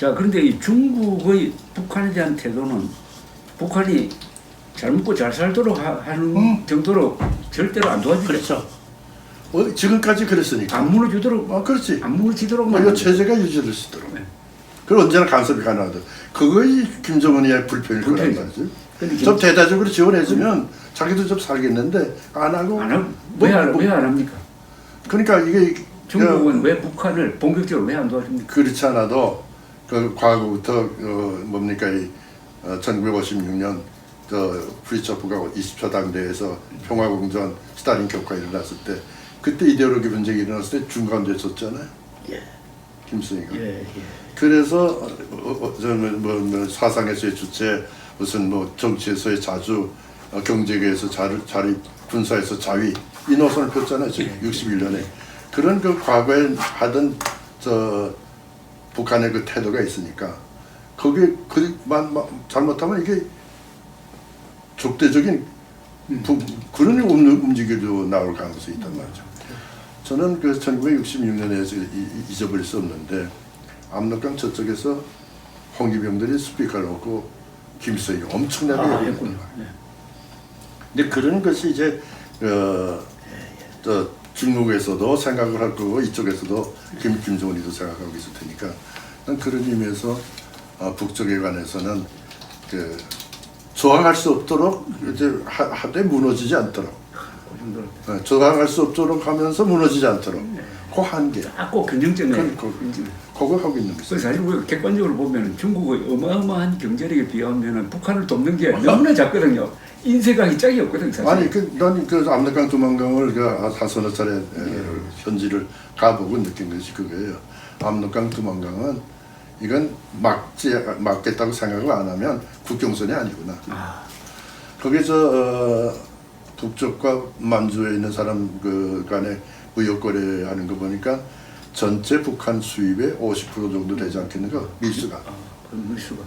자, 그런데 이 중국의 북한에 대한 태도는 북한이 잘 먹고 잘 살도록 하는 정도로 절대로 안 도와주죠. 그렇죠. 지금까지 그랬으니까. 안 무너지도록. 그렇지. 안 무너지도록. 이 체제가 유지될 수 있도록. 네. 그리고 언제나 간섭이 가능하다. 그거이 김정은이의 불편일 거란 말이죠. 좀 대대적으로 지원해주면 자기도 좀 살겠는데 안 하고. 안 하고 왜 안 합니까? 그러니까 이게 중국은 왜 북한을 본격적으로 왜 안 도와줍니까? 그렇지 않아도 그 과거부터 뭡니까 이 1956년 프리처프가 20차 당대에서 평화공전 스탈린 격파 일어났을 때 그때 이데올로기 분쟁이 일어났을 때 중간됐었잖아요. 예. 김수희가. 예. 그래서 저는 사상에서의 주체, 무슨 뭐 정치에서의 자주, 경제계에서 자립, 군사에서 자위 이 노선을 폈잖아요. 지금 61년에 그런 그 과거에 하던 북한의 그 태도가 있으니까 거기에 잘못하면 이게 적대적인 그런 움직임도 나올 가능성이 있단 말이죠. 저는 그 1966년에서 잊어버릴 수 없는데 압록강 저쪽에서 홍위병들이 스피커를 놓고 김수희가 엄청나게 얘기했군요. 근데 그런 것이 이제 중국에서도 생각을 할 거고 이쪽에서도 김정은이도 생각하고 있을 테니까 난 그런 의미에서 북쪽에 관해서는 그 저항할 수 없도록 이제 하되 무너지지 않도록 저항할 수 없도록 하면서 무너지지 않도록 그 한계 꼭 균형점에 그거 하고 있는 거죠. 사실 우리가 객관적으로 보면 중국의 어마어마한 경제력에 비하면 북한을 돕는 게 너무나 작거든요. 인쇄강이 짝이 없거든 사실. 아니 난 그 압록강 두만강을 한 서너 차례 현지를 가보고 느낀 것이 그거예요. 압록강 두만강은 이건 막겠다고 생각을 안 하면 국경선이 아니구나. 거기서 북쪽과 만주에 있는 사람 그 간에 무역 거래하는 거 보니까 전체 북한 수입의 50% 정도 되지 않겠는가 밀수가. 밀수가.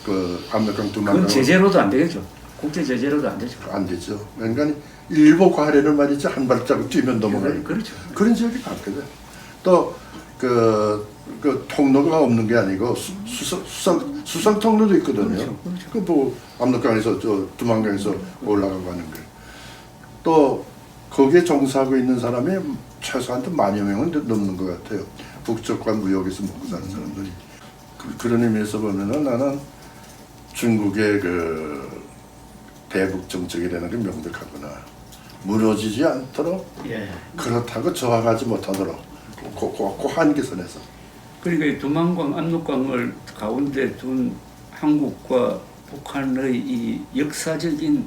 그 압록강 두만강. 그건 제재로도 안 되겠죠. 국제 제재로도 안 되죠. 안 되죠. 그러니까 일본 과례는 말이죠. 한 발자국 뛰면 넘어가요. 그렇죠. 그런 지역이 많거든. 또 그 통로가 없는 게 아니고 수상 통로도 있거든요. 그렇죠. 그 뭐 압록강에서 두만강에서 올라가고 하는 거. 또 거기에 종사하고 있는 사람이 최소한 10,000여 명은 넘는 것 같아요. 북쪽과 무역에서 먹고 사는 사람들이. 그런 의미에서 보면은 나는 중국의 그 대북 정책이라는 게 명백하구나. 무너지지 않도록 그렇다고 저항하지 못하도록 그 한계선에서. 그러니까 두만강, 압록강을 가운데 둔 한국과 북한의 이 역사적인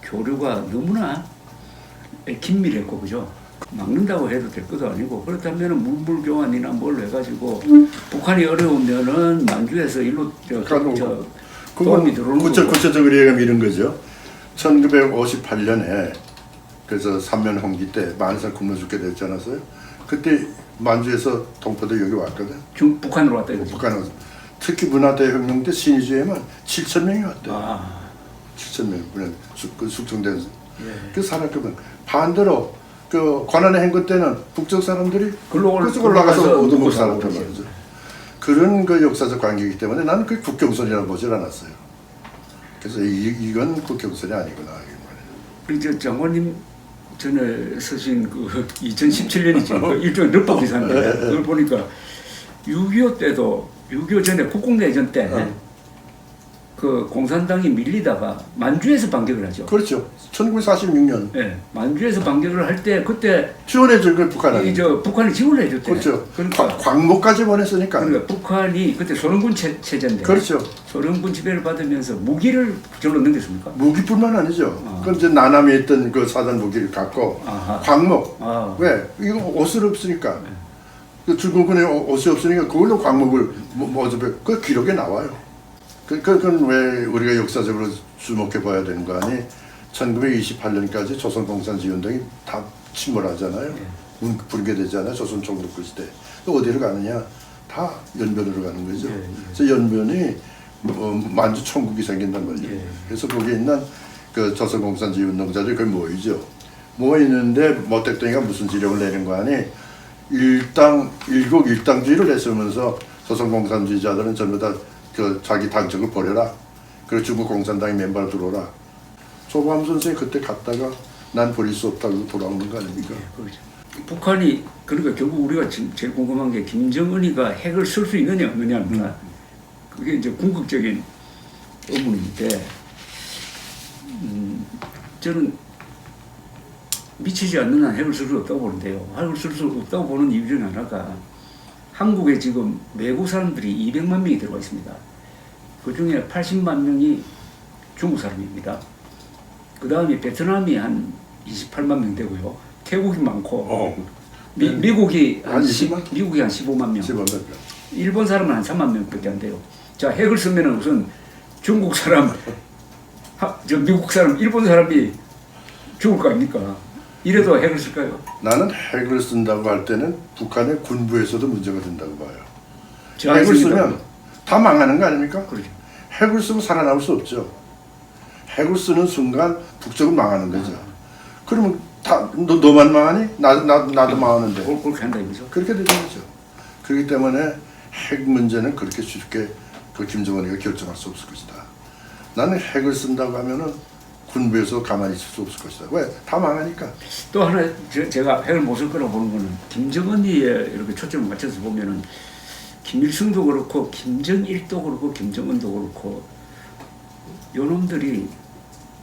교류가 너무나 긴밀했고 그죠? 막는다고 해도 될 것도 아니고 그렇다면 물불교환이나 뭘 해가지고 북한이 어려우면은 만주에서 일로 도움이 들어오는 거고. 구체적으로 얘기하면 이런 거죠. 1958년에 그래서 삼면 홍기 때 만사 굶어 죽게 됐지 않았어요? 그때 만주에서 동포들 여기 왔거든. 북한으로 왔다 이거죠. 북한으로. 특히 문화대혁명 때 신의주에만 7,000명이 왔대요. 7,000명 그 숙청된 그 살았거든. 반대로 그 권한의 행군 때는 북쪽 사람들이 그쪽 올라가서 얻어먹고 살았단 말이죠. 그런 그 역사적 관계이기 때문에 나는 그 국경선이라고 보질 않았어요. 그래서 이건 국경선이 아니구나. 우리 장관님 전에 쓰신 그 2017년이죠. 그 일종의 르법 기사인데 그걸 보니까 6.25 때도 6.25 전에 국공내전 때 그 공산당이 밀리다가 만주에서 반격을 하죠. 그렇죠. 1946년. 네, 만주에서 반격을 할 때 그때 지원해줄 그 북한은. 북한이 지원을 해줬대. 그렇죠. 그러니까 광목까지 보냈으니까. 그러니까 북한이 그때 소련군 체제인데. 그렇죠. 소련군 지배를 받으면서 무기를 절로 넘겼습니까? 무기뿐만 아니죠. 그럼 이제 나남에 있던 그 사단 무기를 갖고 광목. 왜? 이거 옷을 없으니까. 그 중국군에 옷이 없으니까 그걸로 광목을 어차피 그 기록에 나와요. 그건 왜 우리가 역사적으로 주목해 봐야 되는 거 아니? 1928년까지 조선공산주의운동이 다 침몰하잖아요. 붕괴되잖아요. 조선 총독부 시대. 어디로 가느냐? 다 연변으로 가는 거죠. 그래서 연변이 만주 천국이 생긴단 말이에요. 그래서 거기에 있는 그 조선공산주의 운동자들이 거기 모이죠. 모이는데 모택동이가 무슨 지령을 내는 거 아니? 일국 일당주의를 내세우면서 조선공산주의자들은 전부 다 그 자기 당적을 버려라. 그리고 중국 공산당의 멤버로 들어오라. 조범 선생이 그때 갔다가 난 버릴 수 없다고 돌아오는 거 아닙니까? 네, 그렇죠. 북한이 그러니까 결국 우리가 지금 제일 궁금한 게 김정은이가 핵을 쓸 수 있느냐 없느냐입니다. 그게 이제 궁극적인 의문인데 저는 미치지 않는 한 핵을 쓸 수 없다고 보는데요. 핵을 쓸 수 없다고 보는 이유 중 하나가 한국에 지금 외국 사람들이 200만 명이 들어가 있습니다. 그 중에 80만 명이 중국 사람입니다. 그 다음에 베트남이 한 28만 명 되고요. 태국이 많고 미국이 한 15만 명. 15만 명. 일본 사람은 한 3만 명밖에 안 돼요. 자, 핵을 쓰면은 우선 중국 사람, 저 미국 사람, 일본 사람이 죽을 거 아닙니까? 이래도 핵을 쓸까요? 나는 핵을 쓴다고 할 때는 북한의 군부에서도 문제가 된다고 봐요. 핵을 핵을 쓰면 다 망하는 거 아닙니까? 그렇죠. 핵을 쓰면 살아남을 수 없죠. 핵을 쓰는 순간 북쪽은 망하는 거죠. 그러면 다 너만 망하니? 나도 망하는데. 그렇게 한다 이거죠. 그렇게 되는 거죠. 그렇기 때문에 핵 문제는 그렇게 쉽게 그 김정은이가 결정할 수 없을 것이다. 나는 핵을 쓴다고 하면은 군부에서 가만히 있을 수 없을 것이다. 왜? 다 망하니까. 또 하나 제가 핵을 못 쓸 거라고 보는 거는 김정은이에 이렇게 초점을 맞춰서 보면은 김일성도 그렇고 김정일도 그렇고 김정은도 그렇고 요놈들이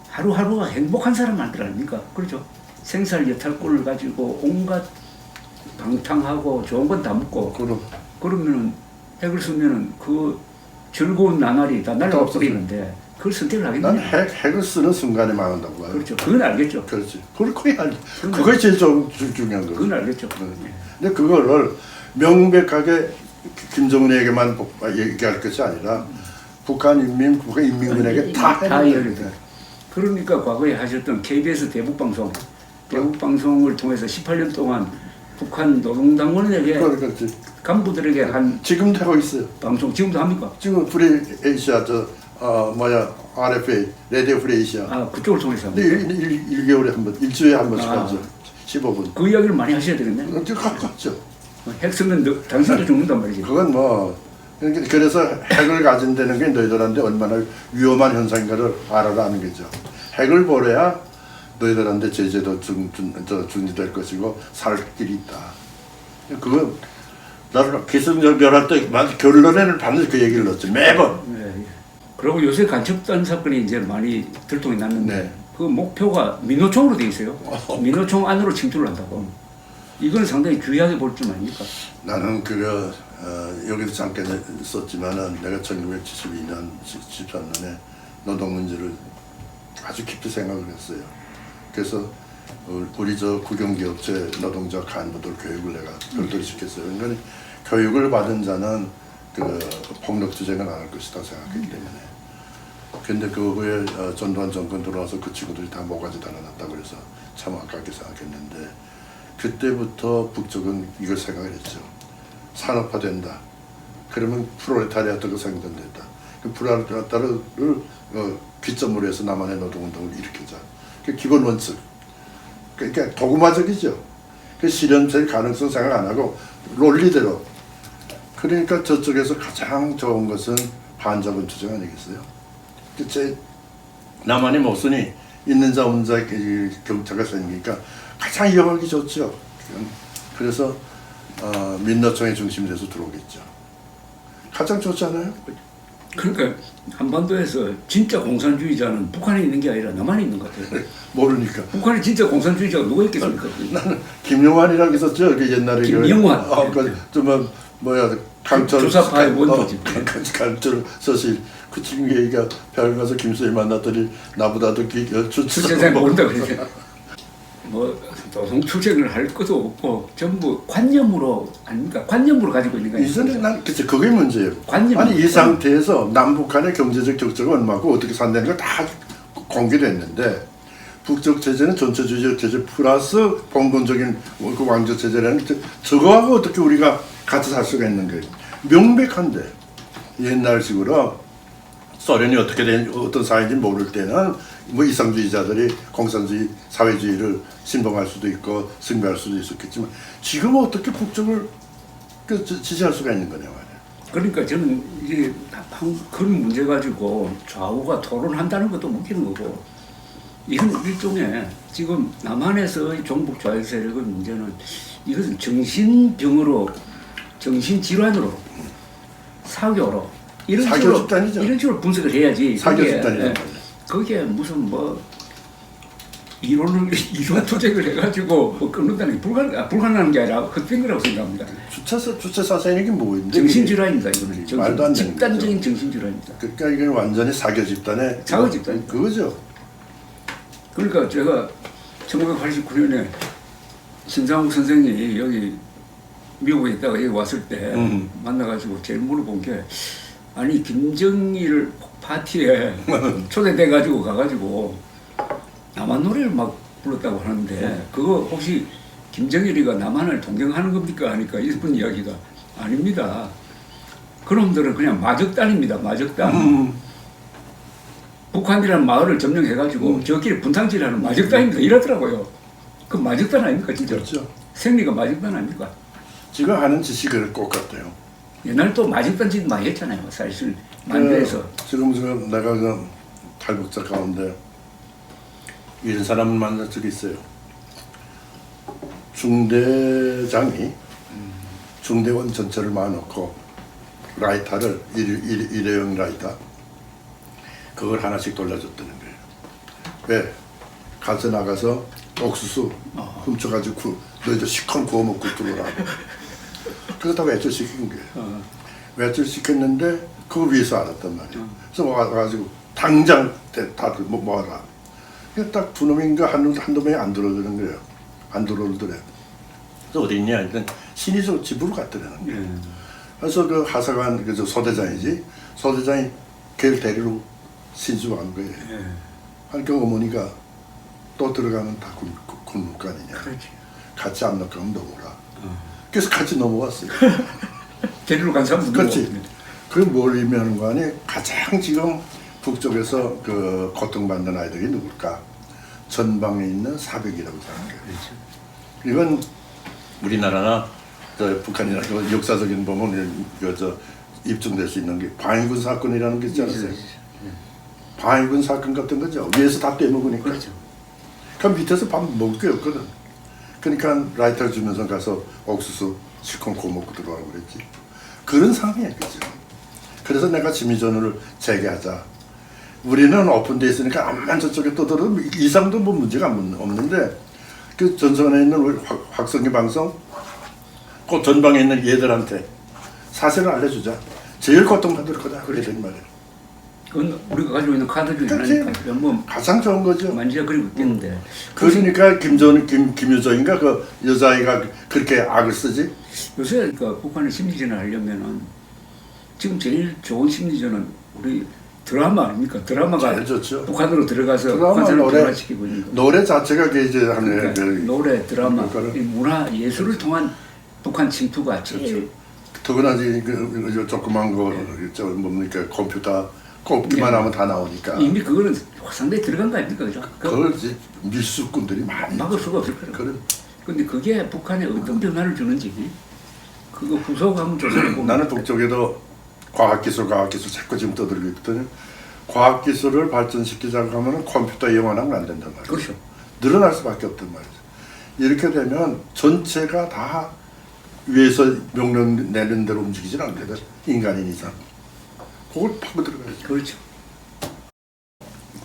하루하루가 행복한 사람들 아닙니까? 그렇죠? 생살 여탈권을 가지고 온갖 방탕하고 좋은 건 다 먹고 그러면은 핵을 쓰면은 그 즐거운 나날이 다 날아가 버리는데 그걸 선택을 하겠느냐? 난 핵을 쓰는 순간에 망한다고 봐요. 그렇죠. 그건 알겠죠. 그렇지. 그걸 알지. 그게 제일 중요한 거죠. 그건 알겠죠. 근데 그거를 명백하게 김정은에게만 얘기할 것이 아니라 북한 인민군에게 다 해야 돼. 그러니까 과거에 하셨던 KBS 대북방송을 통해서 18년 동안 북한 노동당원에게 그렇지. 간부들에게 한 지금도 하고 있어요. 방송 지금도 합니까? 지금 프리 에이시아 RFA 레디오 프리 에이시아. 그쪽을 통해서 합니다. 1개월에 한 번, 일주일에 한 번씩 하죠. 15분. 그 이야기를 많이 하셔야 되겠네. 가깝죠. 핵 쓰면 당신도 죽는단 말이지. 그건 뭐 그래서 핵을 가진다는 게 너희들한테 얼마나 위험한 현상인가를 알아라는 거죠. 핵을 버려야 너희들한테 제재도 준비될 것이고 살 길이 있다. 그건 나를 기승전결할 때 결론에는 반드시 그 얘기를 넣었지 매번. 네. 그리고 요새 간첩단 사건이 이제 많이 들통이 났는데 그 목표가 민노총으로 돼 있어요. 민노총 안으로 침투를 한다고. 이건 상당히 주의하게 볼 줄 아닙니까? 나는 여기도 잠깐 썼지만은 내가 1972년, 73년에 노동 문제를 아주 깊이 생각을 했어요. 그래서 우리 국영기업체 노동자 간부들 교육을 내가 별도로 시켰어요. 그러니까 교육을 받은 자는 폭력 투쟁을 안 할 것이다 생각했기 때문에. 근데 그 후에 전두환 정권 들어와서 그 친구들이 다 모가지 달아났다고 그래서 참 아깝게 생각했는데 그때부터 북쪽은 이걸 생각을 했죠. 산업화된다. 그러면 프롤레타리아트가 생성된다. 그 프롤레타리아트를 기점으로 해서 남한의 노동운동을 일으키자. 그 기본 원칙. 그러니까 도구마적이죠. 그 실현될 가능성 생각 안 하고 논리대로. 그러니까 저쪽에서 가장 좋은 것은 반자본 투쟁 아니겠어요? 남한이 못쓰니 있는 자 없는 자 격차가 생기니까 가장 이용하기 좋죠. 그래서 민노총의 중심이 돼서 들어오겠죠. 가장 좋지 않아요? 그러니까 한반도에서 진짜 공산주의자는 북한에 있는 게 아니라 남한에 있는 것 같아요. 모르니까. 북한에 진짜 공산주의자가 누가 있겠습니까? 나는 김용환이라고 있었죠. 그 옛날에 김용환. 강철 조사파의 원조지. 강철 서실 그 친구 얘기가 별 가서 김수희 만났더니 나보다도 세상 모른다 그러니까. 뭐 노동 투쟁을 할 것도 없고 전부 관념으로 아닙니까? 관념으로 가지고 있는 거예요. 이전에 난 그치 그게 문제예요. 아니 이 상태에서 남북한의 경제적 격차가 얼마고 어떻게 산다는 걸 다 공개됐는데 북쪽 체제는 전체주의적 체제 플러스 봉건적인 그 왕조 체제라는 저거하고 어떻게 우리가 같이 살 수가 있는 거예요. 명백한데 옛날식으로 소련이 어떻게 된 어떤 사회인지 모를 때는 뭐 이상주의자들이 공산주의 사회주의를 신봉할 수도 있고 승배할 수도 있었겠지만 지금은 어떻게 북쪽을 지지할 수가 있는 거냐 말이야. 그러니까 저는 이게 그런 문제 가지고 좌우가 토론한다는 것도 웃기는 거고, 이건 일종의 지금 남한에서의 종북 좌익 세력의 문제는 이것은 정신병으로, 정신질환으로, 사교로 이런 사교 집단이죠. 이런 식으로 분석을 해야지. 사교 집단이죠. 그게 무슨 뭐 이론 투쟁을 해가지고 뭐 끊는다는 게 불가능한 게 아니라 헛된 거라고 생각합니다. 주체 사상이 뭐 있는데? 정신질환입니다. 이거는 말도 안 되는 집단적인 거죠. 정신질환입니다. 그러니까 이건 완전히 사교 집단의 사교 집단. 그거죠. 그러니까 제가 1989년에 신상욱 선생이 여기 미국에 있다가 여기 왔을 때 만나가지고 제일 물어본 게, 아니 김정일 파티에 초대돼가지고 가가지고 남한 노래를 막 불렀다고 하는데 그거 혹시 김정일이가 남한을 동경하는 겁니까? 하니까 이분 이야기가 아닙니다. 그놈들은 그냥 마적단입니다. 마적단. 북한이라는 마을을 점령해가지고 저끼리 분탕질하는 마적단입니다. 이러더라고요. 그 마적단 아닙니까 진짜? 그렇죠. 생리가 마적단 아닙니까? 지금 하는 짓이 똑같아요. 옛날 또 마적단 짓 많이 했잖아요. 사실 만주에서. 지금 내가 그 탈북자 가운데 이런 사람을 만난 적이 있어요. 중대장이 중대원 전체를 모아놓고 라이터를 일회용 라이터 그걸 하나씩 돌려줬다는 거예요. 왜? 가서 나가서 옥수수 훔쳐가지고 너희들 시커먼 구워 먹고 들어오라. 그러다가 외출시킨 거예요. 외출시켰는데 그거 위해서 알았단 말이에요. 그래서 와가지고 당장 다들 모아라. 딱 두 놈인가 한 놈이 안 들어오는 거예요. 안 들어오더래. 그래서 어디 있냐? 일단 신의소 집으로 갔더라는 거예요. 그래서 그 하사관 그 소대장이지. 소대장이 걔를 데리러 신주 간 거예요. 그러니까 어머니가 또 들어가면 다 굶을 거 아니냐. 그렇지. 같이 안 넘어가면 넘어라. 그래서 같이 넘어왔어요. 데리러 간 사람도 그렇지. 그게 뭘 의미하는 거 아니? 가장 지금 북쪽에서 그 고통받는 아이들이 누굴까? 전방에 있는 사백이라고 생각해요. 그렇죠. 이건 우리나라나 북한이나 역사적인 보면 입증될 수 있는 게 방위군 사건이라는 게 있지 않았어요? 방위군 사건 같은 거죠. 위에서 다 떼먹으니까. 그렇죠. 그럼 밑에서 밥 먹을 게 없거든. 그러니까 라이터를 주면서 가서 옥수수 실컷 구워 먹고 들어가고 그랬지. 그런 상황이야, 그죠? 그래서 내가 지미전을 재개하자. 우리는 오픈돼 있으니까 암만 저쪽에 떠들어도 이상도 뭐 문제가 없는데 그 전선에 있는 우리 확성기 방송 그 전방에 있는 얘들한테 사실을 알려주자. 제일 고통받을 거다. 그래 된 말이에요. 그건 우리가 가지고 있는 카드 중에 하나니까 뭐 가장 좋은 거죠. 만지작 그리고 있겠는데. 그러니까 김유정인가 그 여자아이가 그렇게 악을 쓰지? 요새 그러니까 북한의 심리전을 하려면은 지금 제일 좋은 심리전은 우리 드라마 아닙니까? 드라마가 북한으로 들어가서 북한 사람을 변화시키고 있는 거. 노래 자체가 이제 하는 그러니까 노래, 드라마, 문화, 예술을 통한 북한 침투가 제일. 더구나 그 조그만 거 뭡니까 컴퓨터 꼽기만 하면 다 나오니까. 이미 그거는 상당히 들어간 거 아닙니까, 그죠? 그걸 이제 밀수꾼들이 많이 막을 수가 없을 거예요. 그런데 그게 북한에 어떤 변화를 주는지 그거 후속 한번 조사해 보면. 나는 북쪽에도 과학기술 자꾸 지금 떠들고 있거든요. 과학기술을 발전시키자고 하면 컴퓨터 이용하면 안 된단 말이에요. 그렇죠. 늘어날 수밖에 없단 말이죠. 이렇게 되면 전체가 다 위에서 명령 내는 대로 움직이질 않거든. 인간인 이상. 그걸 파고 들어가야죠. 그렇죠.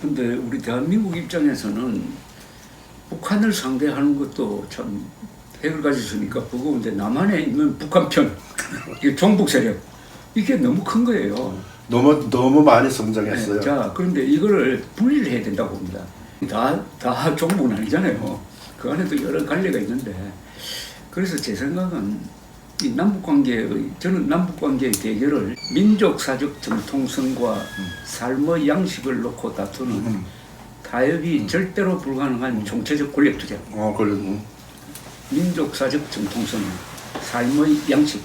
근데 우리 대한민국 입장에서는 북한을 상대하는 것도 참 핵을 가졌으니까 버거운데 남한에 있는 북한 편, 이게 종북 세력, 이게 너무 큰 거예요. 너무 많이 성장했어요. 네, 자, 그런데 이거를 분리를 해야 된다고 봅니다. 다 종북은 아니잖아요. 그 안에도 여러 갈래가 있는데, 그래서 제 생각은 이 저는 남북관계의 대결을 민족사적 정통성과 삶의 양식을 놓고 다투는 타협이 절대로 불가능한 총체적 권력투쟁. 민족사적 정통성, 삶의 양식.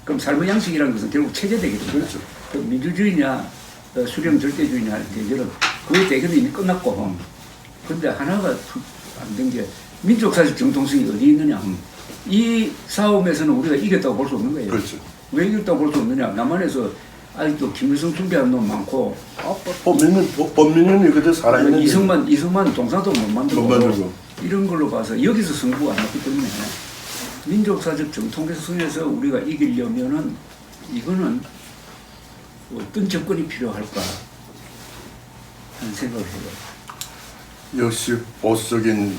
그럼 삶의 양식이라는 것은 결국 체제되거든요. 그렇죠. 그 민주주의냐 수령 절대주의냐 대결은 그 대결은 이미 끝났고, 그런데 하나가 안 된 게 민족사적 정통성이 어디 있느냐. 이 싸움에서는 우리가 이겼다고 볼 수 없는 거예요. 그렇죠. 왜 이겼다고 볼 수 없느냐. 남한에서 아직도 김일성 준비하는 놈 많고. 범민은 그대로 살아있는. 이승만 동사도 못 만들고. 이런 걸로 봐서 여기서 승부가 안 났기 때문에 민족사적 정통개성에서 우리가 이기려면은 이거는 어떤 접근이 필요할까 하는 생각을 해요. 역시 보수적인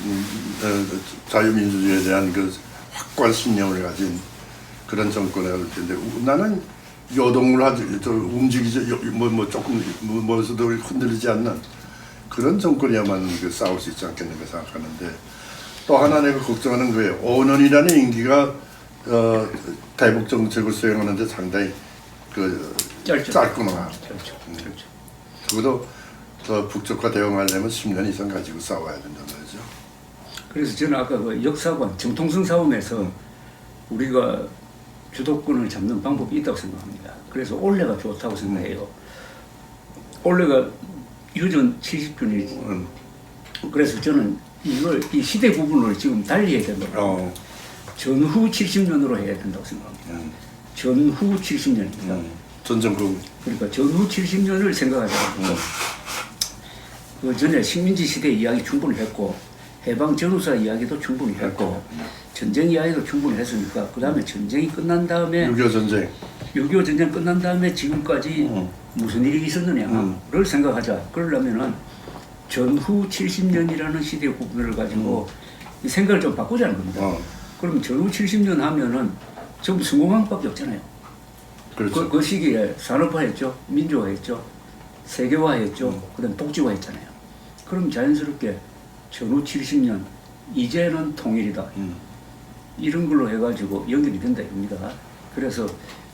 자유민주주의에 대한 그 확고한 신념을 가진 그런 정권을 할 텐데 나는 요동을 하지 움직이지 조금 뭐서도 흔들리지 않는 그런 정권이야만 그 싸울 수 있지 않겠는가 생각하는데 또 하나 내가 걱정하는 거예요. 5년이라는 임기가 대북 정책을 수행하는데 상당히 그 짧구나. 적어도 더 북쪽과 대응하려면 10년 이상 가지고 싸워야 된다는 거죠. 그래서 저는 아까 그 역사관 정통성 싸움에서 우리가 주도권을 잡는 방법이 있다고 생각합니다. 그래서 올해가 좋다고 생각해요. 올해가 유전 70주년이지. 그래서 저는 이 시대 구분을 지금 달리 해야 된다고. 전후 70년으로 해야 된다고 생각합니다. 전후 70년입니다. 전쟁 후. 그러니까 전후 70년을 생각하자고. 그 전에 식민지 시대 이야기 충분히 했고 해방 전후사 이야기도 충분히 했고 전쟁 이야기도 충분히 했으니까 그 다음에 전쟁이 끝난 다음에 6.25 전쟁. 6.25 전쟁 끝난 다음에 지금까지 무슨 일이 있었느냐를 생각하자. 그러려면은 전후 70년이라는 시대 구분을 가지고 생각을 좀 바꾸자는 겁니다. 그럼 전후 70년 하면은 전부 성공한 밖에 없잖아요. 그렇죠. 그 시기에 산업화했죠, 민주화했죠, 세계화했죠, 그다음 복지화했잖아요. 그럼 자연스럽게 전후 70년 이제는 통일이다. 이런 걸로 해가지고 연결이 된다 입니다. 그래서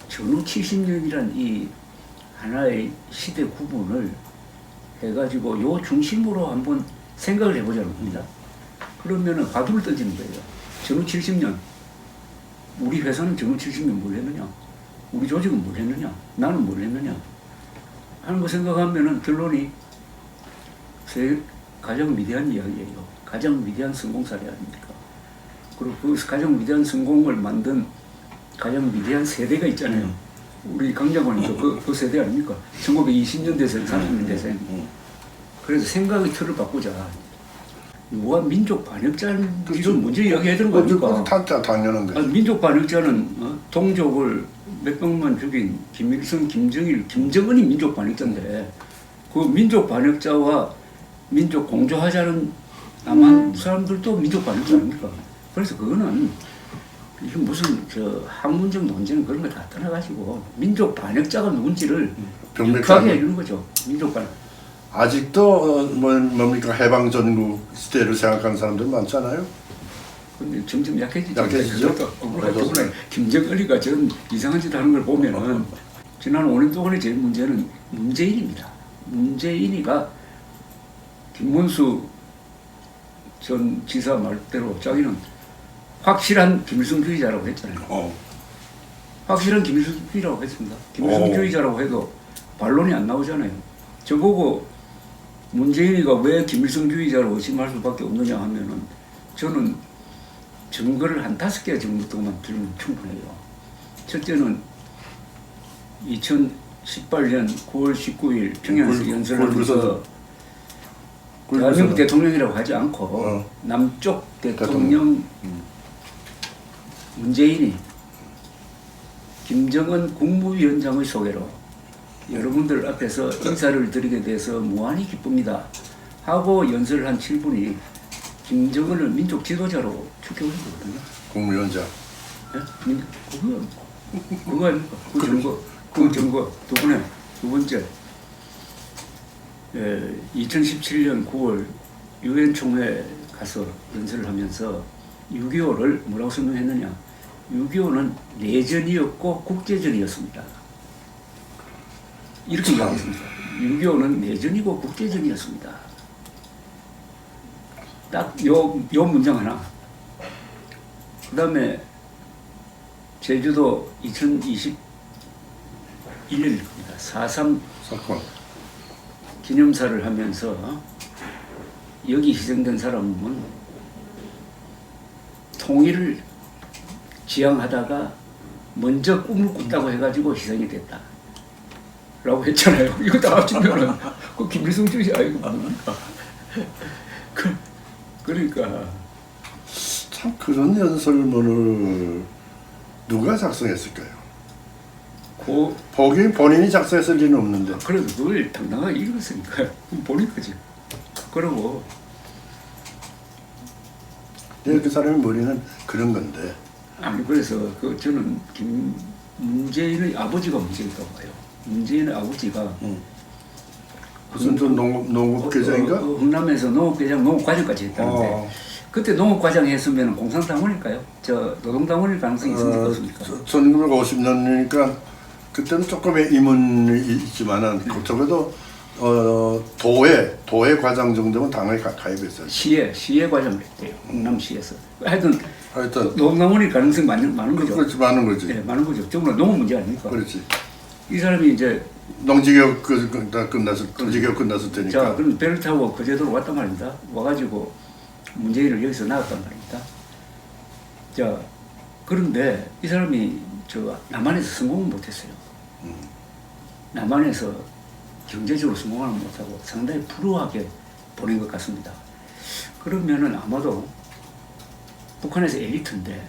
전후 70년이란 이 하나의 시대 구분을 해가지고 요 중심으로 한번 생각을 해보자는 겁니다. 그러면은 바둑을 던지는 거예요. 전후 70년 우리 회사는 전후 70년 뭘 했느냐? 우리 조직은 뭘 했느냐? 나는 뭘 했느냐? 하는 거 생각하면은 결론이 가장 위대한 이야기예요. 가장 위대한 성공 사례 아닙니까? 그리고 그 가장 위대한 성공을 만든 가장 위대한 세대가 있잖아요. 우리 강장관님도 그 세대 아닙니까? 1920년대생, 30년대생. 그래서 생각의 틀을 바꾸자. 누가 민족 반역자인지를 먼저 이야기해야 되는 거니까. 당연한 거죠. 민족 반역자는 동족을 몇백만 죽인 김일성, 김정일, 김정은이 민족 반역자인데 그 민족 반역자와 민족 공조하자는 남한 사람들도 민족 반역자 아닙니까? 그래서 그거는 이게 무슨 학문적 논쟁 그런 거 다 떠나가지고 민족 반역자가 누군지를 명확하게 해주는 거죠. 민족 반역. 아직도 뭡니까 해방 전국 시대를 생각하는 사람들 많잖아요. 근데 점점 약해지죠. 약해지죠. 김정은이가 저런 이상한 짓 하는 걸 보면은 지난 5년 동안의 제일 문제는 문재인입니다. 문재인이가 김문수 전 지사 말대로 자기는 확실한 김일성주의자라고 했잖아요. 확실한 김일성주의자라고 했습니다. 김일성주의자라고 해도 반론이 안 나오잖아요. 저보고 문재인이가 왜 김일성주의자를 의심할 수밖에 없느냐 하면은 저는 증거를 한 5개 정도 동안 들면 충분해요. 첫째는 2018년 9월 19일 평양에서 연설하면서 대한민국 대통령이라고 하지 않고 남쪽 대통령 문재인이 김정은 국무위원장의 소개로 여러분들 앞에서 인사를 드리게 돼서 무한히 기쁩니다 하고 연설을 한 7분이 김정은을 민족 지도자로 추격한 거거든요. 국무위원장. 네? 그거 아닙니까? 그 증거 두 번째 2017년 9월 유엔 총회 가서 연설을 하면서 6.25를 뭐라고 설명했느냐? 6.25는 내전이었고 국제전이었습니다. 이렇게 이야기했습니다. 6.25는 내전이고 국제전이었습니다. 딱 요 문장 하나. 그 다음에 제주도 2021년일 겁니다. 4.3 사건 기념사를 하면서 여기 희생된 사람은 통일을 지향하다가 먼저 꿈을 꾼다고 해가지고 희생이 됐다. 라고 했잖아요. 이거 다 합치면은 그 김일성 주시 아이고 뭡니까? 그러니까 참 그런 연설문을 누가 작성했을까요? 본인이 작성했을 리는 없는데. 그래도 그걸 당당하게 읽었으니까 본인 거지. 그러고 그 사람의 머리는 그런 건데. 아니 그래서 저는 문재인의 아버지가 문제였다고 봐요. 문재인의 아버지가 무슨 저 농업계장인가? 흥남에서 농업계장 농업과장까지 했다는데 그때 농업과장 했으면 공산당원일까요? 저 노동당원일 가능성이 있습니까? 없습니까? 1950년이니까 그때는 조금의 이문이 있지만은 적어도 도회 과장 정도면 당에 가입했어요. 시에 과장을 했대요. 흥남시에서. 하여튼 노동당원일 가능성이 많은 거죠. 그렇지, 많은 거지. 네, 많은 거죠. 정말 농업 문제 아닙니까? 그렇지. 이 사람이 이제 농지개혁 끝났을 테니까. 자, 그럼 배를 타고 거제도로 왔단 말입니다. 와가지고 문재인을 여기서 나왔단 말입니다. 자, 그런데 이 사람이 저 남한에서 성공을 못했어요. 남한에서 경제적으로 성공을 못하고 상당히 불우하게 보낸 것 같습니다. 그러면은 아마도 북한에서 엘리트인데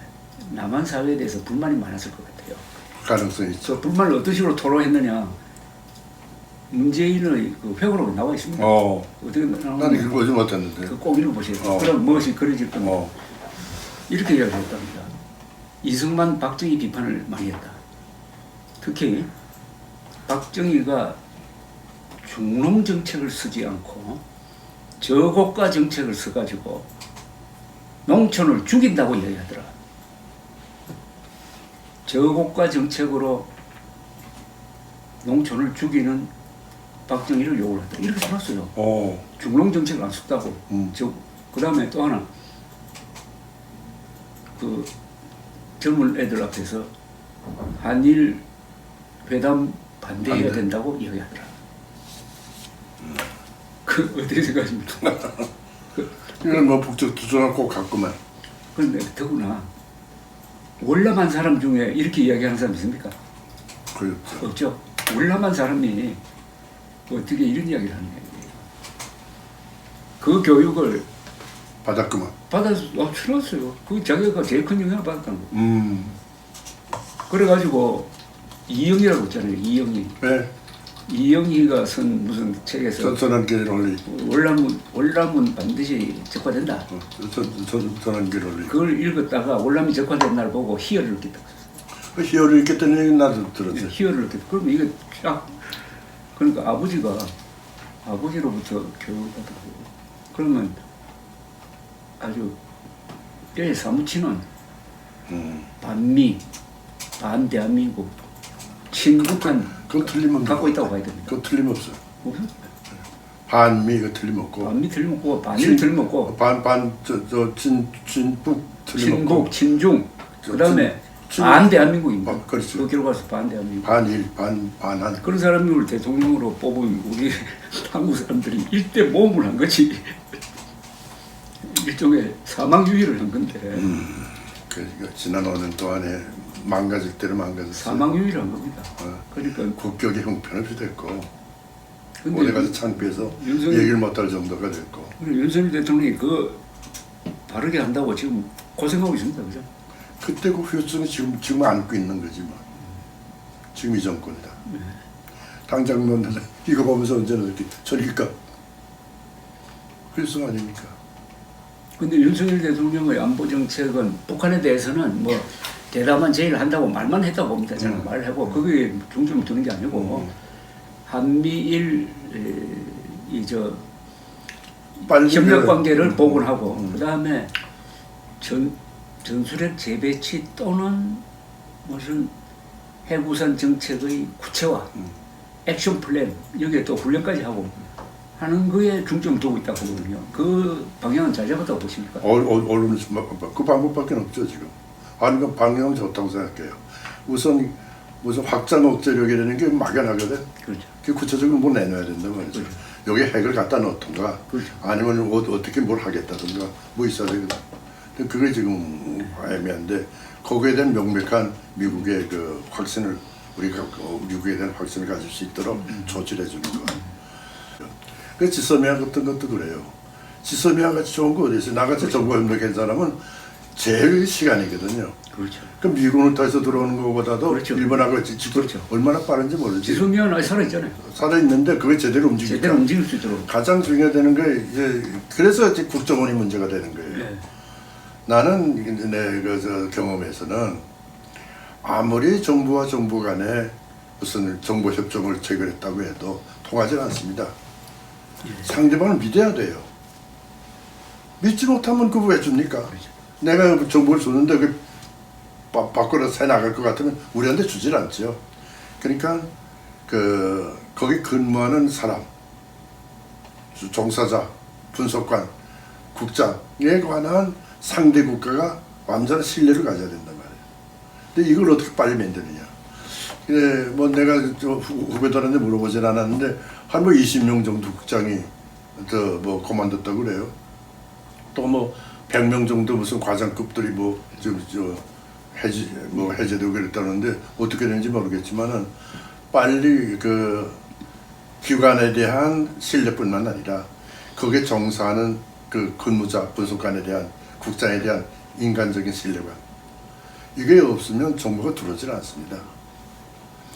남한 사회에 대해서 불만이 많았을 것 같아요. 가능성이 있죠. 그 불만을 어떤 식으로 토로했느냐? 문재인의 그 회고록에 나와 있습니다. 어떻게 나는 읽어보지 못했는데. 꼭 읽어보세요. 그럼 무엇이 그려질 겁니다. 이렇게 이야기했답니다. 이승만, 박정희 비판을 많이 했다. 특히 박정희가 중농 정책을 쓰지 않고 저고가 정책을 써가지고 농촌을 죽인다고 이야기하더라. 저고가 정책으로 농촌을 죽이는 박정희를 욕을 하더라. 이렇게 써놨어요. 중농 정책을 안 썼다고. 그 다음에 또 하나, 그 젊은 애들 앞에서 한일 회담 반대해야 된다고 이야기하더라. 그 어떻게 생각하십니까? 이건 뭐 북적투정을 꼭 갔구만. 그런데 더구나 월남한 사람 중에 이렇게 이야기하는 사람 있습니까? 그렇죠. 없죠. 월남한 사람이 어떻게 이런 이야기를 하느냐. 그 교육을 받았구만. 틀었어요. 그 자기가 제일 큰 영향을 받았다는 거. 그래가지고 이영희라고 있잖아요. 이영희. 네. 이영희가 쓴 무슨 책에서 전환길 원리. 월남은 반드시 적화된다. 전환길 원리. 그걸 읽었다가 월남이 적화된 날 보고 희열을 느꼈다고 썼어요. 희열을 느꼈다는 얘기 나도 들었어요. 희열을 느꼈다. 그럼 이게 딱 그러니까 아버지로부터 교육을 받았고 그러면 아주 뼈에 사무치는 반미, 반대한민국, 친북한 그건 틀림없는 갖고 있다고 봐야 됩니다. 그건 틀림없어요. 무슨? 반미 그 틀림없고. 반미 틀림없고 반일 틀림없고. 친북 틀림없고. 친북, 친중. 그다음에 반대한민국입니다. 그렇죠. 그 결과서 반대한민국. 반일, 반한. 그런 사람을 대통령으로 뽑은 우리 한국 사람들이 일대 모험을 한 거지. 일종의 사망유의를 한 건데. 그러니까 지난 5년 동안에 망가질 대로 망가졌어요. 사망유의를 한 겁니다. 그러니까 국격이 형편없이 됐고 어디 가서 창피해서 얘기를 못할 정도가 됐고. 윤석열 대통령이 그 바르게 한다고 지금 고생하고 있습니다. 그죠? 그때 그 후유증을 지금 안고 있는 거지 뭐. 지금 이 정권이다. 당장 뭐 이거 보면서 언제나 이렇게 저릴까? 후유증 아닙니까? 근데 윤석열 대통령의 안보 정책은 북한에 대해서는 뭐 대담한 제의를 한다고 말만 했다고 봅니다. 저는 말하고 거기에 중점을 두는 게 아니고 한미일 협력 관계를 복원하고 그 다음에 전술핵 재배치 또는 무슨 해구산 정책의 구체화, 액션 플랜 여기에 또 훈련까지 하고 하는 거에 중점을 두고 있다고 보거든요. 그 방향은 잘 잡았다고 보십니까? 언론은 그 방법밖에 없죠 지금. 아니 그 방향은 좋다고 생각해요. 우선 확장 억제력이라는 게 막연하거든. 그렇죠. 그 구체적으로 뭐 내놔야 된다 말이죠. 그렇죠. 여기 핵을 갖다 넣던가, 그렇죠. 아니면 어떻게 뭘 하겠다든가 뭐 있어야 되거든. 근데 그게 지금 애매한데 거기에 대한 명백한 미국의 그 확신을 우리가 미국에 대한 확신을 가질 수 있도록 조치를 해주는 거. 그 지소미아 같은 것도 그래요. 지소미아 같이 좋은 거 어디 있어요? 나같이 정보 협력한 사람은 제일 시간이거든요. 그렇죠. 그 미군을 타서 들어오는 것보다도 그렇죠. 일본하고 직접 그렇죠. 얼마나 빠른지 모르지. 지소미아는 아직 살아있잖아요. 살아있는데 그게 제대로 움직이니까. 제대로 움직일 수 있도록. 가장 중요하다는 게 이제 그래서 이제 국정원이 문제가 되는 거예요. 네. 나는 내 그 경험에서는 아무리 정부와 정부 간에 무슨 정보 협정을 체결했다고 해도 통하지 않습니다. 상대방을 믿어야 돼요. 믿지 못하면 그거 왜 줍니까? 내가 정보를 줬는데 그 밖으로 새 나갈 것 같으면 우리한테 주질 않죠. 그러니까 그 거기 근무하는 사람, 종사자, 분석관, 국장에 관한 상대 국가가 완전한 신뢰를 가져야 된단 말이에요. 근데 이걸 어떻게 빨리 만드느냐? 뭐 내가 후배들한테 물어보진 않았는데 한 뭐 20명 정도 국장이 뭐 그만뒀다고 그래요. 또 뭐 100명 정도 무슨 과장급들이 해제되고 그랬다는데 어떻게 되는지 모르겠지만은 빨리 그 기관에 대한 신뢰뿐만 아니라 거기에 종사하는 그 근무자, 분석관에 대한 국장에 대한 인간적인 신뢰관 이게 없으면 정보가 들어오질 않습니다.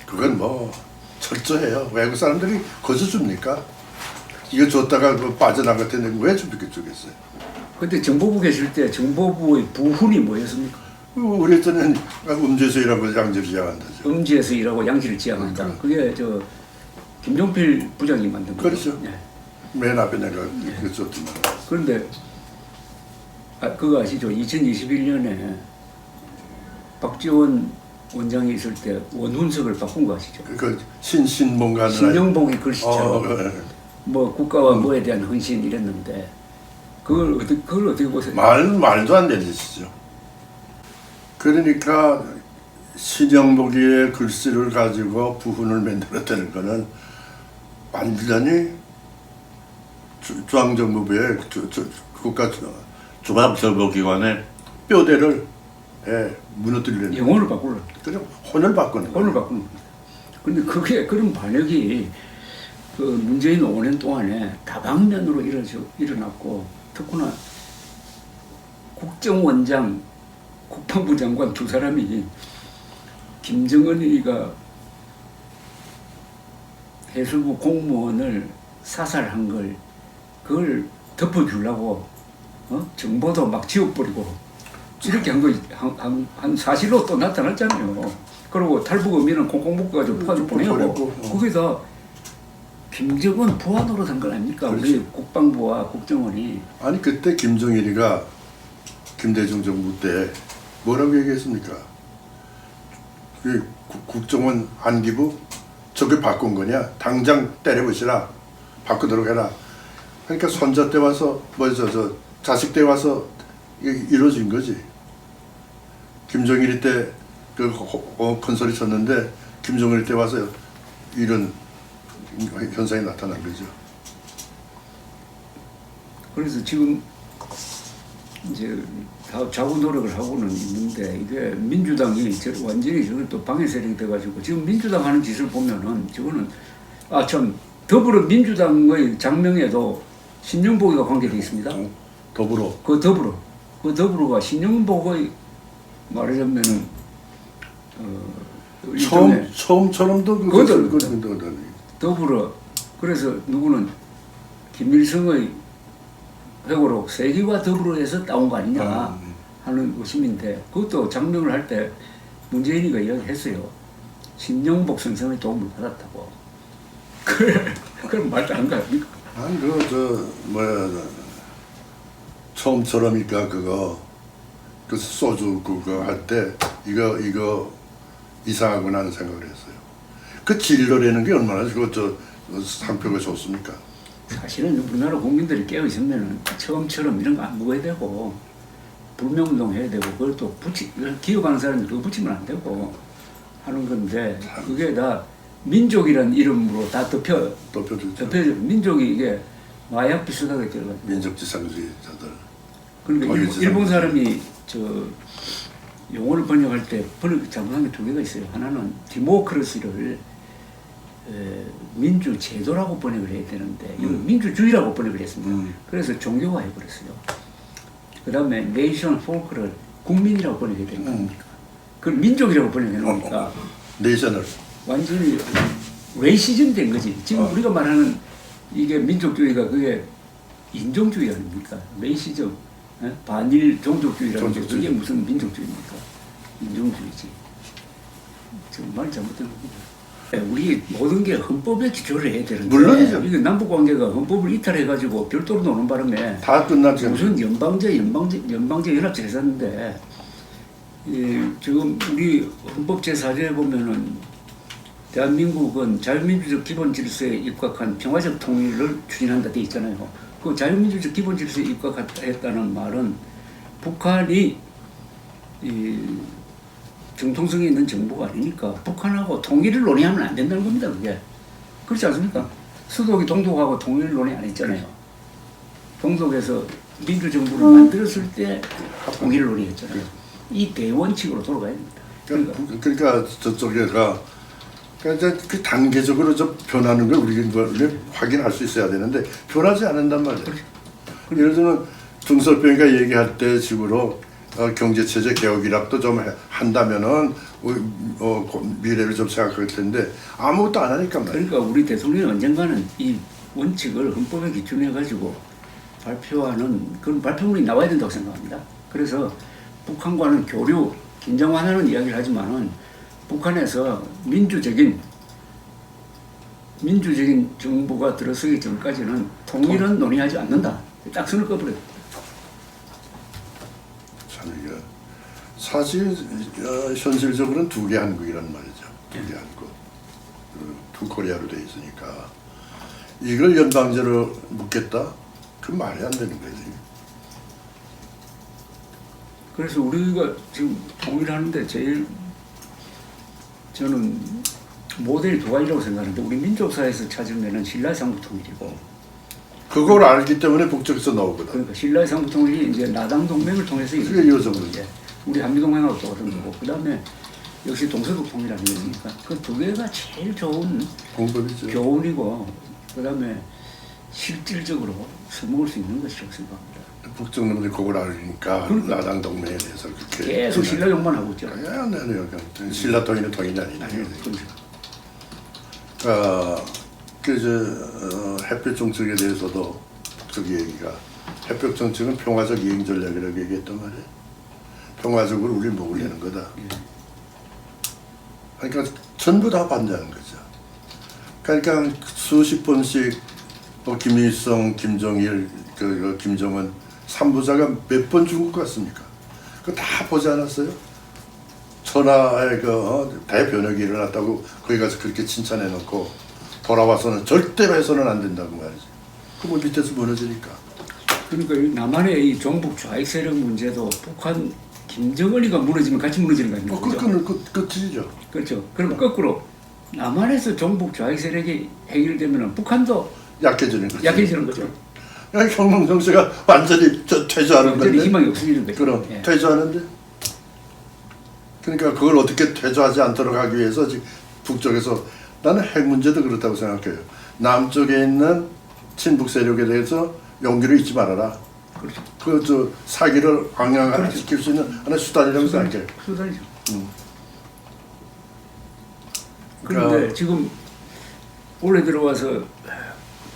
그건 뭐 철저해요. 외국 사람들이 거저 줍니까? 이거 줬다가 빠져나갈 텐데 왜 주겠어요? 그때 정보부 계실 때 정보부의 부훈이 뭐였습니까? 우리 때는 음지에서 일하고 양지를 지향한다죠. 음지에서 일하고 양지를 지향한다. 그게 저 김종필 부장이 만든 거죠. 그렇죠. 예. 맨 앞에 내가 그랬었지만. 그런데 그거 아시죠? 2021년에 박지원 원장이 있을 때 원훈석을 바꾼 거 아시죠? 그 신봉가 신영봉의 글씨처럼 네. 뭐 국가와 뭐에 대한 헌신 이랬는데 그걸 어떻게 보세요? 말도 안 되는 짓이죠. 그러니까 신영복의 글씨를 가지고 부훈을 만들었다는 거는 완전히 중앙정부부의 국가 종합정보기관의 뼈대를 무너뜨리려는 영혼을 바꾸려. 그냥 혼을 바꾸는 거예요. 혼을 바꾸는 겁니다. 근데 그게 그런 반역이 그 문재인 5년 동안에 다방면으로 일어났고 특히나 국정원장, 국방부 장관 두 사람이 김정은이가 해수부 공무원을 사살한 걸 그걸 덮어주려고 정보도 막 지워버리고 이렇게 한 거 한 사실로 또 나타났잖아요. 그리고 탈북 의미는 콩콩 묶어가지고 포함 보내고 그게 다 김정은 부하 노릇한 건 아닙니까? 그렇지. 우리 국방부와 국정원이. 아니 그때 김정일이가 김대중 정부 때 뭐라고 얘기했습니까? 그 국정원 안기부 저게 바꾼 거냐? 당장 때려부시라 바꾸도록 해라. 그러니까 손자 때 와서 자식 때 와서 이루어진 거지. 김정일이 때 큰 소리 쳤는데 김정일 때 와서 이런 현상이 나타난 거죠. 그래서 지금 이제 다 자구 노력을 하고는 있는데 이게 민주당이 완전히 저걸 또 방해 세력이 돼가지고 지금 민주당 하는 짓을 보면은 저거는 참 더불어민주당의 장명에도 신영복이가 관계되어 있습니다. 더불어. 그 더불어가 신영복의 말하자면은 처음처럼도 더불어. 그래서 누구는 김일성의 회고록 세기와 더불어에서 따온 거 아니냐 하는 의심인데 그것도 장명을 할 때 문재인이가 이야기했어요. 신영복 선생의 도움을 받았다고. 그럼 말도 안 가니까. 아니 처음처럼이니까 그 소주 그거 할 때 이거 이상하구나 하는 생각을 했어요. 그 진로라는 게 얼마나 상표가 좋습니까? 사실은 우리나라 국민들이 깨어 있으면 처음처럼 이런 거 안 먹어야 되고 불매운동 해야 되고 그걸 또 기억하는 사람이 그거 붙이면 안 되고 하는 건데 그게 다 민족이라는 이름으로 다 덮여져. 민족이 이게 마약 비슷하게 들어가지고. 민족지상주의자들. 그러니까 일본 사람이 용어를 번역할 때 번역 잘못한 게 두 개가 있어요. 하나는 디모크라시를 민주제도라고 번역을 해야 되는데 이건 민주주의라고 번역을 했습니다. 그래서 종교화 해버렸어요. 그 다음에 네이션 폴크를 국민이라고 번역해야 되는 겁니까? 그걸 민족이라고 번역해 놓으니까 네이션을 완전히 레이시즘 된 거지. 지금 우리가 말하는 이게 민족주의가 그게 인종주의 아닙니까? 레이시즘, 반일 종족주의라는 게 그게 무슨 민족주의입니까? 인종주의지. 지금 말 잘못된 겁니다. 우리 모든 게 헌법에 기초를 해야 되는데 물론이죠. 이게 남북관계가 헌법을 이탈해가지고 별도로 노는 바람에 다 끝났죠. 무슨 연방제 연합체 했었는데 지금 우리 헌법 제4조에 보면은 대한민국은 자유민주적 기본 질서에 입각한 평화적 통일을 추진한다 돼 있잖아요. 그 자유민주적 기본 질서에 입각했다는 말은 북한이 정통성이 있는 정부가 아니니까 북한하고 통일을 논의하면 안 된다는 겁니다. 그게 그렇지 않습니까? 수독이 동독하고 통일 논의 안 했잖아요. 동독에서 민주정부를 만들었을 때 통일을 논의했잖아요. 이 대원칙으로 돌아가야 됩니다. 그러니까 저쪽에가 그러니까 그 단계적으로 좀 변하는 걸 우리가 확인할 수 있어야 되는데 변하지 않는단 말이에요. 예를 들면 등설병이가 얘기할 때 식으로 경제체제 개혁이라도 좀 한다면은 미래를 좀 생각할 텐데 아무것도 안 하니까 말이에요. 그러니까 우리 대통령이 언젠가는 이 원칙을 헌법에 기준해 가지고 발표하는 그런 발표문이 나와야 된다고 생각합니다. 그래서 북한과는 교류, 긴장 완화는 이야기를 하지만은 북한에서 민주적인 정부가 들어서기 전까지는 통일은 논의하지 않는다. 딱 선을 꺼버려요. 참 이게 사실 현실적으로는 두 개 한국이란 말이죠. 두 개 한국, 두 코리아로 돼 있으니까 이걸 연방제로 묻겠다? 그 말이 안 되는 거지. 그래서 우리가 지금 통일하는데 제일 저는 모델이 두 가지라고 생각하는데 우리 민족사에서 찾으면은 신라의 상부통일이고 그걸 알기 때문에 북쪽에서 나오거든. 그러니까 신라의 상부통일이 이제 나당 동맹을 통해서 그게 이어져버리죠. 우리 한미동맹하고 똑같은 거고 그 다음에 역시 동서북 통일 아니겠습니까? 그 두 개가 제일 좋은 공법이죠. 교훈이고 그 다음에 실질적으로 써먹을 수 있는 것이라고 생각합니다. 북쪽 놈들이 그걸 알으니까 그러니까. 나당 동맹에 대해서 그렇게 계속 신라 욕만 하고 있죠. 네. 신라 통일은 통일이 아니네. 그렇죠. 그저 햇볕 정책에 대해서도 북쪽 얘기가 햇볕 정책은 평화적 이행 전략이라고 얘기했단 말이에요. 평화적으로 우리를 먹으려는 거다. 그러니까 전부 다 반대하는 거죠. 그러니까 수십 번씩 김일성, 김정일, 김정은 3부자가 몇 번 중국 갔습니까? 그거 다 보지 않았어요? 천하의 대변혁이 일어났다고 거기 가서 그렇게 칭찬해놓고 돌아와서는 절대로 해서는 안 된다고 말이지. 그거 밑에서 무너지니까. 그러니까 남한의 이 종북 좌익 세력 문제도 북한 김정은이가 무너지면 같이 무너지는 거 아닙니까? 끝이죠. 그렇죠. 그럼 거꾸로 남한에서 종북 좌익 세력이 해결되면 북한도 약해지는 거죠. 약해지는 거죠. 혁명 정세가 완전히 퇴조하는 건데. 완전히 희망이 없어지는 거죠. 그럼 예. 퇴조하는데. 그러니까 그걸 어떻게 퇴조하지 않도록 하기 위해서 지금 북쪽에서 나는 핵 문제도 그렇다고 생각해요. 남쪽에 있는 친북 세력에 대해서 용기를 잊지 말아라. 그렇죠. 그 사기를 방향시킬 수 있는 하나의 수단이라고 생각해요. 수단이죠. 그러니까 그런데 지금 올해 들어와서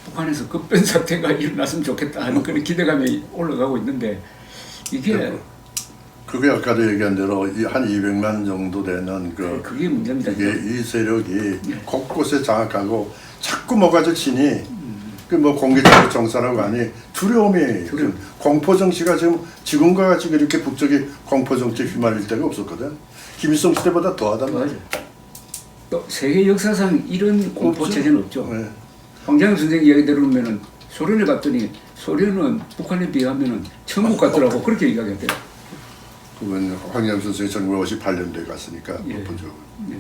북한에서 급변 사태가 일어났으면 좋겠다 하는 그런 기대감이 올라가고 있는데 이게 그게 아까도 얘기한 대로 한 200만 정도 되는 그게 문제입니다. 이게 이 세력이 곳곳에 장악하고 자꾸 뭐가 치니 그 뭐 공개적으로 정사라고 하니 두려움이 공포 정치가 지금과 같이 이렇게 북쪽이 공포 정치에 휘말릴 때가 없었거든. 김일성 시대보다 더하단 말이야. 또 세계 역사상 이런 공포 체제는 없죠. 네. 황장엽 선생 이야기대로면은 소련에 갔더니 소련은 북한에 비하면은 천국 같더라고 그렇게 이야기했대요. 그건 황장엽 선생이 1958년도에 갔으니까 예. 보죠. 예.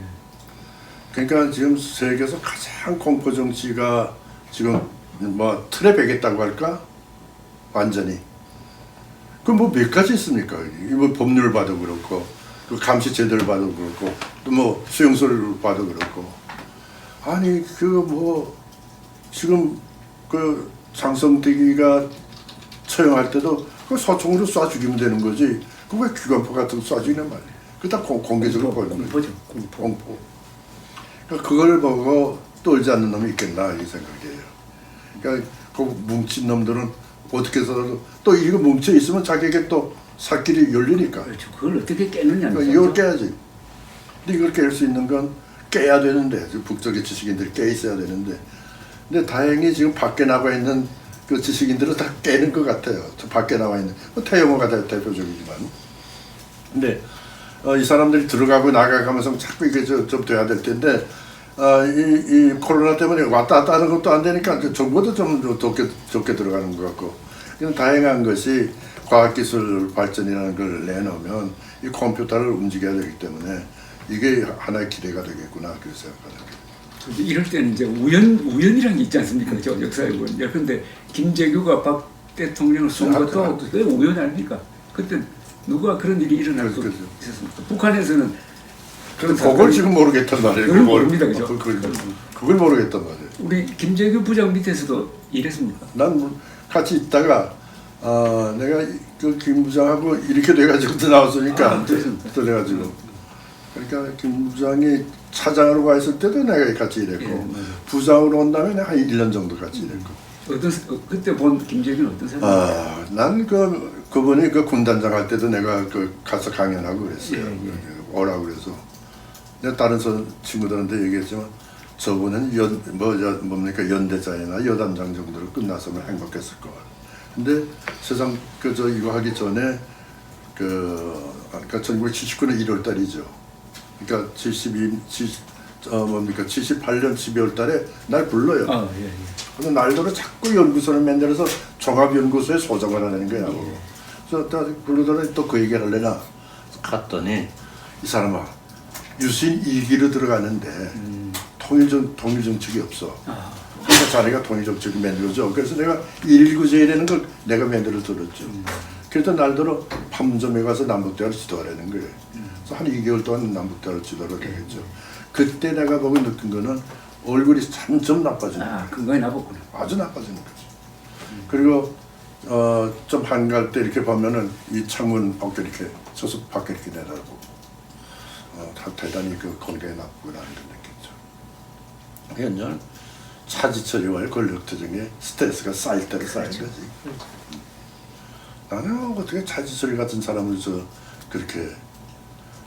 그러니까 지금 세계에서 가장 공포 정치가 지금 뭐 틀에 배겠다고 할까? 완전히. 그 뭐 몇 가지 있습니까? 이거 법률 봐도 그렇고 그 감시 제대로 봐도 그렇고 또 뭐 수용소를 봐도 그렇고 아니 그 뭐 지금 그 장성택이가 처형할 때도 그 소총으로 쏴 죽이면 되는 거지 그왜 기관포 같은 거 쏴 죽이는 말이야. 그다 공개적으로 보이는 거지. 공포. 그러니까 그걸 보고 떨지 않는 놈이 있겠나 이 생각이에요. 그러니까 그 뭉친 놈들은 어떻게 해서라도 또 이거 뭉쳐 있으면 자기에게 또 살길이 열리니까. 그렇죠. 그걸 어떻게 깨느냐. 그러니까 이걸 깨야지. 근데 이걸 깰 수 있는 건 깨야 되는데 북쪽의 지식인들이 깨 있어야 되는데 근데 다행히 지금 밖에 나와 있는 그 지식인들은 다 깨는 것 같아요. 저 밖에 나와 있는 태영호가 대표적이지만 근데 이 사람들이 들어가고 나가가면서 자꾸 이게 좀 돼야 될 텐데 이 코로나 때문에 왔다 갔다 하는 것도 안 되니까 정보도 좀 좋게 들어가는 것 같고 이건 다행한 것이 과학기술 발전이라는 걸 내놓으면 이 컴퓨터를 움직여야 되기 때문에 이게 하나의 기대가 되겠구나 그렇게 생각합니다. 이럴 때는 이제 우연이라는 게 있지 않습니까? 저 역사에 보면. 그런데 김재규가 박 대통령을 쏜 것도 왜 우연 아닙니까? 그때 누가 그런 일이 일어날 수 있었습니까? 북한에서는 그걸 지금 모르겠단 말이에요. 그걸 모릅니다, 그죠? 그걸 모르겠단 말이에요. 우리 김재규 부장 밑에서도 일했습니까? 난 같이 있다가 내가 그 김 부장하고 이렇게 돼가지고 또 나왔으니까 또 돼가지고 그러니까 김 부장이 차장으로 가 있을 때도 내가 같이 일했고 부장으로 온 다음에 내가 한 1년 정도 같이 일했고. 그때 본 김재규는 어떤 사람이에요? 난 그분이 그 군단장 할 때도 내가 가서 강연하고 그랬어요. 오라고 그래서 내가 다른 친구들한테 얘기했지만 저분은 뭡니까 연대장이나 여단장 정도로 끝났으면 행복했을 거야. 근데 세상 이거 하기 전에 그러니까 1979년 1월 달이죠. 그러니까 78년 12월 달에 날 불러요. 그래서 날더러 자꾸 연구소를 만들어서 종합연구소에 소장을 하는 거야. 그래서 불러더니 또 그 얘기를 하려나 갔더니 이 사람아 유신 2기로 들어가는데 통일 정책이 없어. 그러니까 자네가 통일 정책을 만들어줘. 그래서 내가 119제라는 걸 내가 만들어 들었죠. 그래서 날더러 판문점에 가서 남북대화를 지도하라는 거예요. 그래서 한 2개월 동안 남북대화를 지도를 하겠죠. 그때 내가 보고 느낀 거는 얼굴이 점점 나빠지는 거예요. 건강이 나빴구나. 아주 나빠지는 거지. 그리고 좀 한갈 때 이렇게 보면은 이 창문 밖에 이렇게 서서 밖에 이렇게 내다보고 대단히 그 건강에 나쁘구나 하는 걸 느꼈죠. 그러니까 차지처리와의 권력투쟁에 스트레스가 쌓일 대로 쌓인 거지. 나는 어떻게 차지철 같은 사람을 그렇게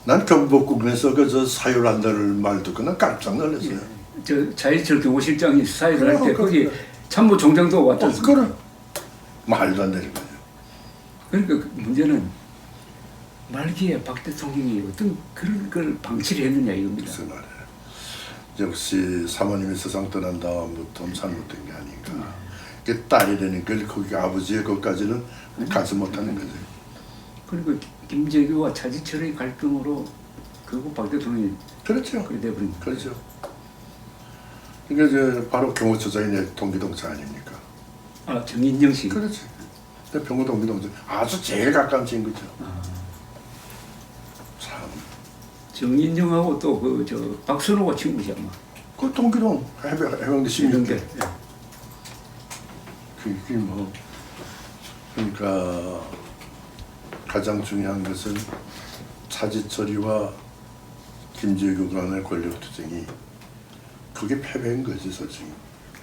난 경복궁에서 사유한다는 말 듣고 난 깜짝 놀랐어요. 저 차지철 경호실장이 사유를 할 때 거기 참모 총장도 왔지 않습니까? 말도 안 되는 거예요. 그러니까 그 문제는 말기에 박 대통령이 어떤 그런 걸 방치를 했느냐 이겁니다. 무슨 말이에요. 역시 사모님이 세상 떠난 다음부터 잘못된 게 아닌가. 그 딸이라는 걸 거기 아버지의 것까지는 가지 못하는 거죠. 그리고 김재규와 차지철의 갈등으로 결국 박 대통령이 그렇죠. 그래 돼버린 그렇죠. 그러니까 이제 바로 경호처장이 내 동기동창 아닙니까? 정인영 씨. 그렇지. 병호 동기동창 아주 제일 가까운 친구죠. 참. 정인영하고 또 박선호가 친구지 아마. 그 동기동 해병대 16대. 그게 뭐 그러니까 가장 중요한 것은 차지철이와 김재규 간의 권력투쟁이 그게 패배인 거지 솔직히.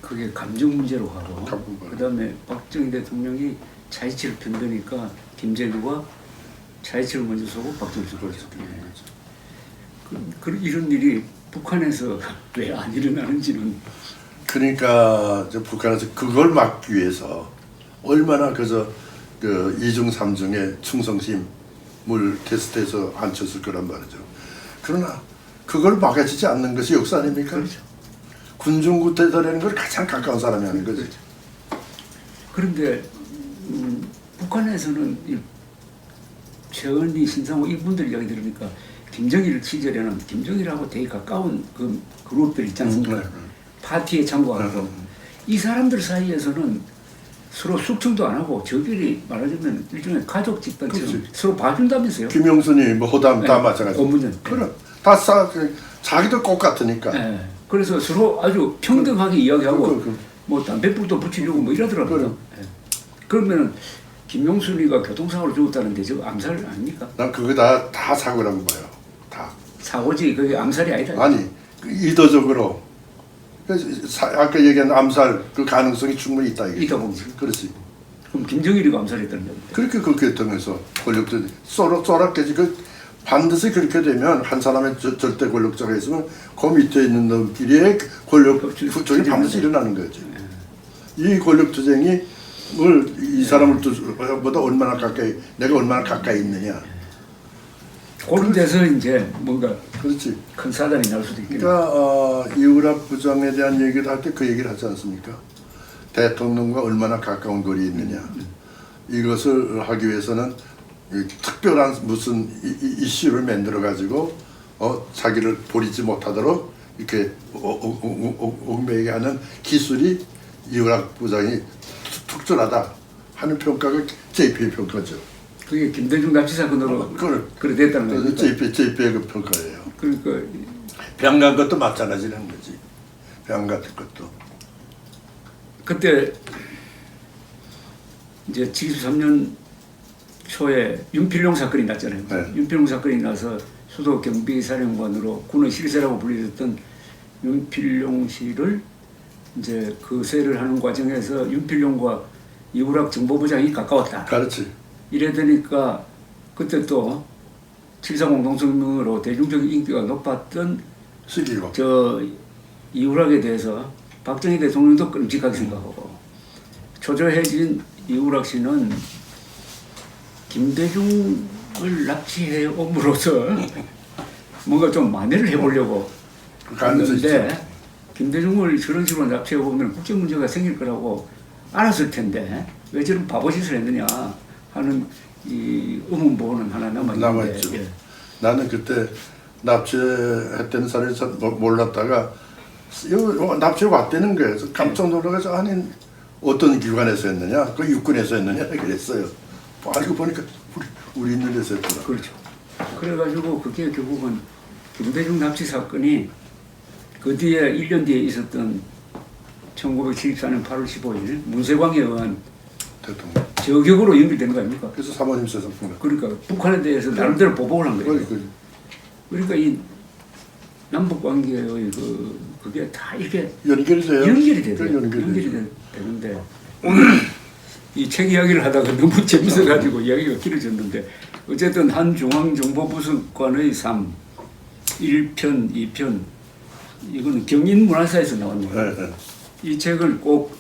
그게 감정 문제로 가고 그다음에 박정희 대통령이 차지철을 편드니까 김재규가 차지철을 먼저 쏘고 박정희를 쏘고 이런 일이 북한에서 왜 안 일어나는지는. 그러니까 북한에서 그걸 막기 위해서 얼마나 그 이중 삼중의 충성심을 테스트해서 앉혔을 거란 말이죠. 그러나 그걸 막아지지 않는 것이 역사 아닙니까? 그렇죠. 군중구태자라는 걸 가장 가까운 사람이 하는 거죠. 그런데 북한에서는 최은희, 신상호 이분들 이야기 들으니까 김정일을 취재하는 김정일하고 되게 가까운 그 그룹들 있지 않습니까? 파티에 참고하고 이 사람들 사이에서는 서로 숙청도 안 하고 저끼리 말하자면 일종의 가족 집단처럼 그렇지. 서로 봐준다면서요. 김영순이 뭐 호담 다 네. 마찬가지. 업무는. 그래. 다 자기도 똑같으니까. 네. 그래서 서로 아주 평등하게 이야기하고 그. 뭐 담배불도 붙이려고 뭐 이러더라고요. 네. 그러면은 김용순이가 교통사고로 죽었다는데 저거 암살 아닙니까? 난 그거 다 사고라고 봐요. 다. 사고지 그게 암살이 아니다. 아니 의도적으로. 그래서 아까 얘기한 암살 그 가능성이 충분히 있다 이게. 있다 보면. 그렇지. 그럼 김정일이가 암살했다는 겁니다. 그렇게 통해서 권력들이 쏘락깨지 그 반드시 그렇게 되면 한 사람의 절대 권력자가 있으면 그 밑에 있는 놈끼리의 권력 투쟁이 반드시 일어나는 거지. 이 권력 투쟁이 이 사람을 보다 얼마나 가까이 내가 얼마나 가까이 있느냐. 그런 데서 이제 뭔가 그렇지. 큰 사단이 날 수도 있겠네요. 그러니까 이우락 부장에 대한 얘기를 할 때 그 얘기를 하지 않습니까? 대통령과 얼마나 가까운 거리에 있느냐. 이것을 하기 위해서는 특별한 무슨 이슈를 만들어 가지고 자기를 버리지 못하도록 이렇게 얽매이게 하는 기술이 이우락 부장이 특출하다 하는 평가가 JP의 평가죠. 그게 김대중 납치 사건으로 그래 됐다는 거죠. JP의 그 평가예요. 그러니까 병간 것도 마찬가지라는 거지. 병 같은 것도. 그때 이제 73년 초에 윤필용 사건이 났잖아요. 네. 윤필용 사건이 나서 수도 경비사령관으로 군의 실세라고 불리던 윤필용 씨를 이제 거세를 하는 과정에서 윤필용과 이우락 정보부장이 가까웠다. 그렇지. 이래 되니까 그때 또 7.3 공동성명으로 대중적인 인기가 높았던 시기고. 저 이우락에 대해서 박정희 대통령도 끔찍하게 생각하고 초조해진 이우락 씨는 김대중을 납치해 옴으로써 뭔가 좀 만회를 해보려고 했는데 김대중을 저런 식으로 납치해 보면 국제 문제가 생길 거라고 알았을 텐데 왜 저런 바보짓을 했느냐 하는 이 의문보는 하나 남아있는데 예. 나는 그때 납치했다는 사람이 잘 몰랐다가 납치해 왔다는 거예요. 그래서 깜짝 놀라서 아니 어떤 기관에서 했느냐? 그 육군에서 했느냐? 그랬어요. 알고 보니까 우리 있는 데서 했더라. 그렇죠. 그래가지고 그게 결국은 김대중 납치 사건이 그 뒤에 1년 뒤에 있었던 1974년 8월 15일 문세광에 의한 대통령. 저격으로 연결되는 거 아닙니까? 그래서 사모님 세상입니다. 그러니까 북한에 대해서 나름대로 보복을 한 거예요. 그러니까 이 남북 관계의 그게 다 이렇게 연결이 돼요. 연결이 되는데 오늘 이 책 이야기를 하다가 너무 재밌어가지고 이야기가 길어졌는데 어쨌든 한 중앙정보부수관의 삶 1편, 2편 이거는 경인문화사에서 나왔네요. 네. 이 책을 꼭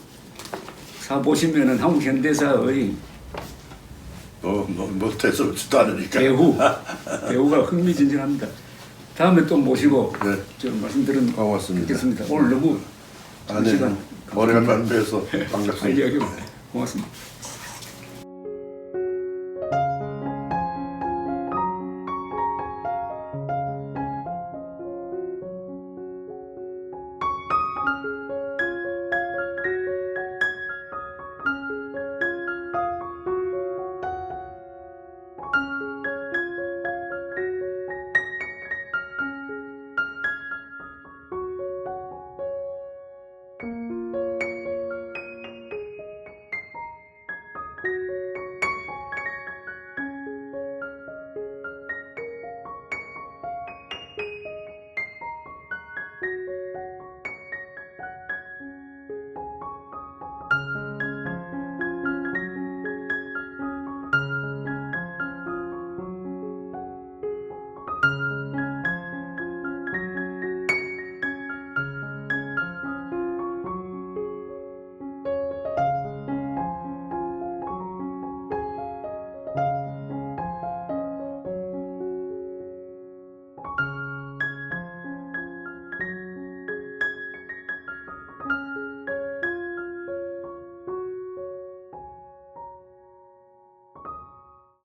사보시면은 한국 현대사의 뭐 대수롭지도 않으니까. 배우가 흥미진진합니다. 다음에 또 모시고 네. 좀 말씀드리는 고맙습니다. 겠습니다. 오늘 너무 시간 오래간만 뵈서 반갑습니다. 이야기 고맙습니다.